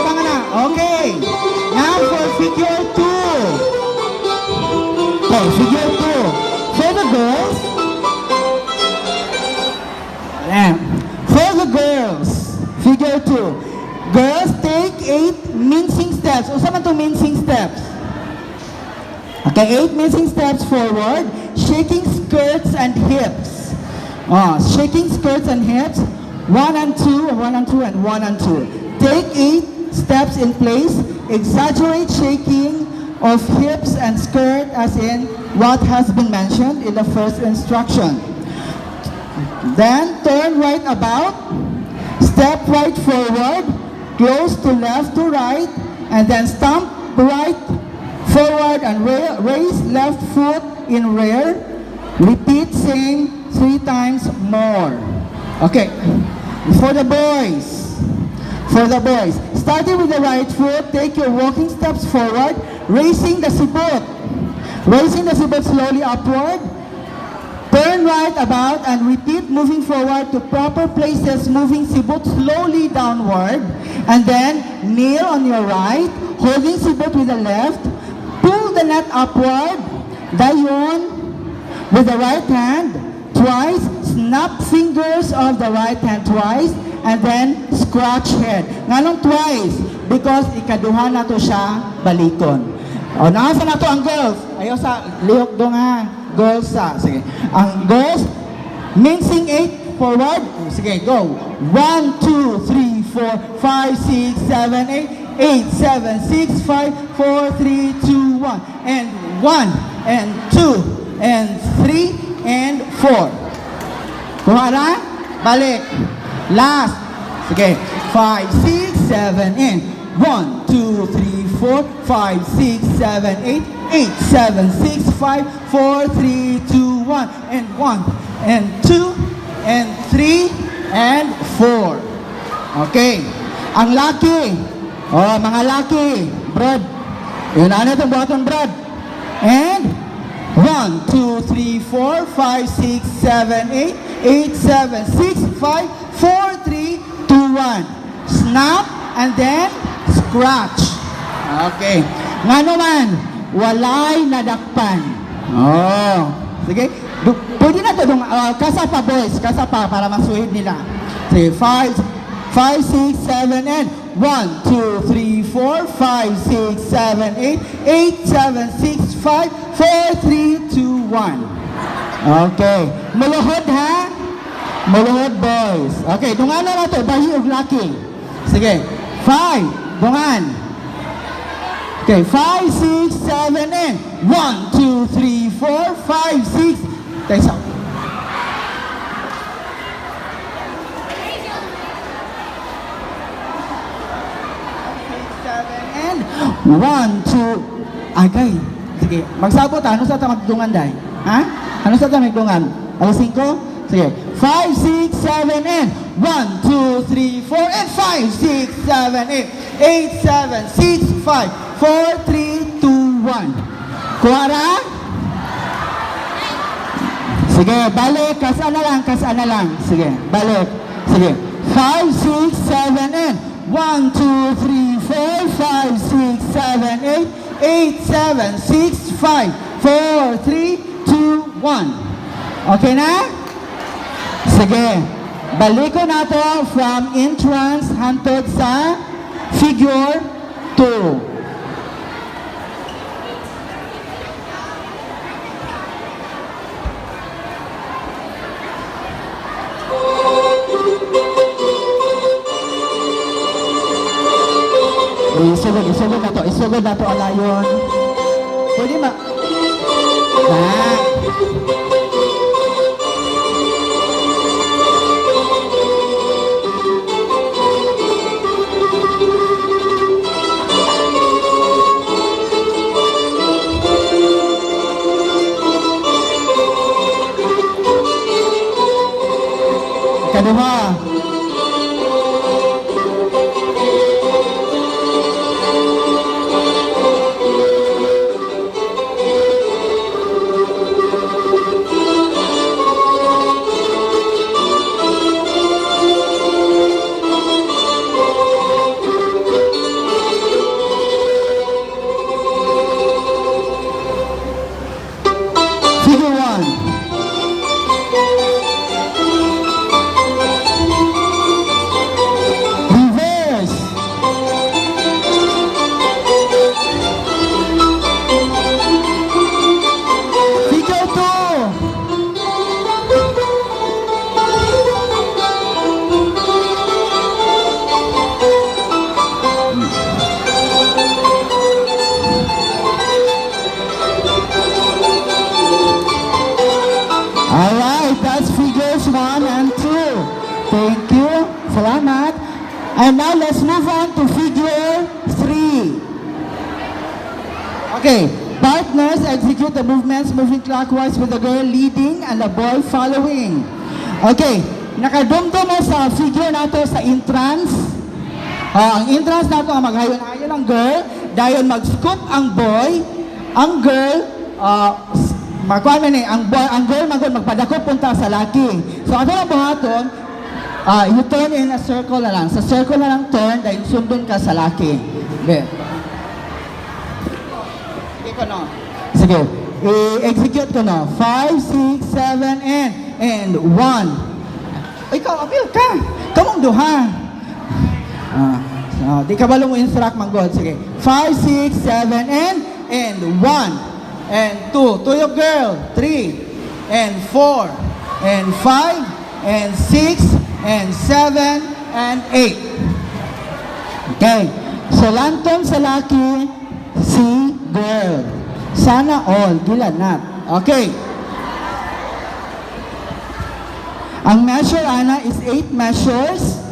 tabangan na. Okay. Now for figure 2. Okay, figure 2. For the girls, for the girls, figure 2. Girls take 8 mincing steps. O saan man itong mincing steps? Okay, 8 mincing steps forward, shaking skirts and hips. Shaking skirts and hips. 1 and 2, 1 and 2, and 1 and 2. Take 8 steps in place. Exaggerate shaking of hips and skirt as in what has been mentioned in the first instruction. Then turn right about, step right forward, close to left to right, and then stomp right forward and raise left foot in rear. Repeat same 3 times more. Okay, for the boys, starting with the right foot, take your walking steps forward, raising the sibot slowly upward. Turn right about and repeat moving forward to proper places, moving sibot slowly downward. And then kneel on your right, holding sibot with the left. Pull the net upward, dayon with the right hand twice, snap fingers of the right hand twice, and then scratch head. Nganong twice? Because ikaduha na to siya balikon. O, nasa na to ang girls. Ayaw sa lihok do nga. Girls sa. Sige. Ang girls, mincing 8 forward. Sige, go. 1, 2, 3, 4, 5, 6, 7, 8. 8, 7, 6, 5, 4, 3, 2, 1. And 1, and 2, and 3, and 4. Kuha na? Balik. Last. Sige. 5, 6, 7, and 1, 2, 3, 4, 5, 6, 7, 8, 8, 7, 6, 5, 4, 3, 2, 1, and 1, and 2, and 3, and 4. Okay. Ang laki. Oh, mga laki. Brad. Yun na itong buhaton, Brad. And 1, 2, 3, 4, 5, 6, 7, 8, 8, 7, 6, 5, 4, 3, 2, 1. Snap, and then scratch. Okay. Nga naman, walay nadakpan. Oh. Sige. Pwede na ito. Kasapa, boys. Kasapa para masuhid nila. Sige. 5, 6, 7, and 1, 2, 3, 4, 5, 6, 7, 8, 8, 7, 6, 5, 4, 3, 2, 1. Okay. Muluhod, ha? Muluhod, boys. Okay. Dungan na ito. Bahi og laki. Sige. 5. Dungan. Okay. 5, 6, 7, and 1, 2, 3, 4, 5, 6. Thanks out. 1, 2, agay. Sige, magsabot ha. Ano sa ito magdungan, day? Ha? Ano sa ito magdungan? Alas 5? Sige. 5, 6, 7, and 1, 2, 3, 4, and 5, 6, 7, 8, 8, 7, 6, 5, 4, 3, 2, 1. Kuwara? Sige, balik. Kasaan na lang. Sige, balik. Sige. 5, 6, 7, and 1, 2, 3, 4, 5, 6, 7, 8, 8, 7, 6, 5, 4, 3, 2, 1. Okay na? Sige. Balik ko na to from entrance hantod sa figure 2. Isugod na to alayon. Pwede ma... Kaduha. And now let's move on to figure 3. Okay, partners execute the movements moving clockwise with the girl leading and the boy following. Okay, nakadumdum mo sa figure nato sa entrance. Ang entrance nato ang maghayon-hayon ang girl, dayon mag-scoop ang boy, ang girl, magkuhan man ang girl magpadako punta sa laki. So ato lang buhaton, you turn in a circle na lang. Sa circle na lang turn, dahil sundon ka sa laki. Okay. Sige ko no. Sige. I-execute ko no. 5, 6, 7, and 1. Ikaw, apil ka. Kamong duha. Di ka balong instruct man God. Sige. 5, 6, 7, and 1. And 2. To your girl. 3. And 4. And 5. And 6. And 7, and 8. Okay. So, lanton sa laki, si girl. Sana all, gila not. Okay. Ang measure, Ana, is 8 measures.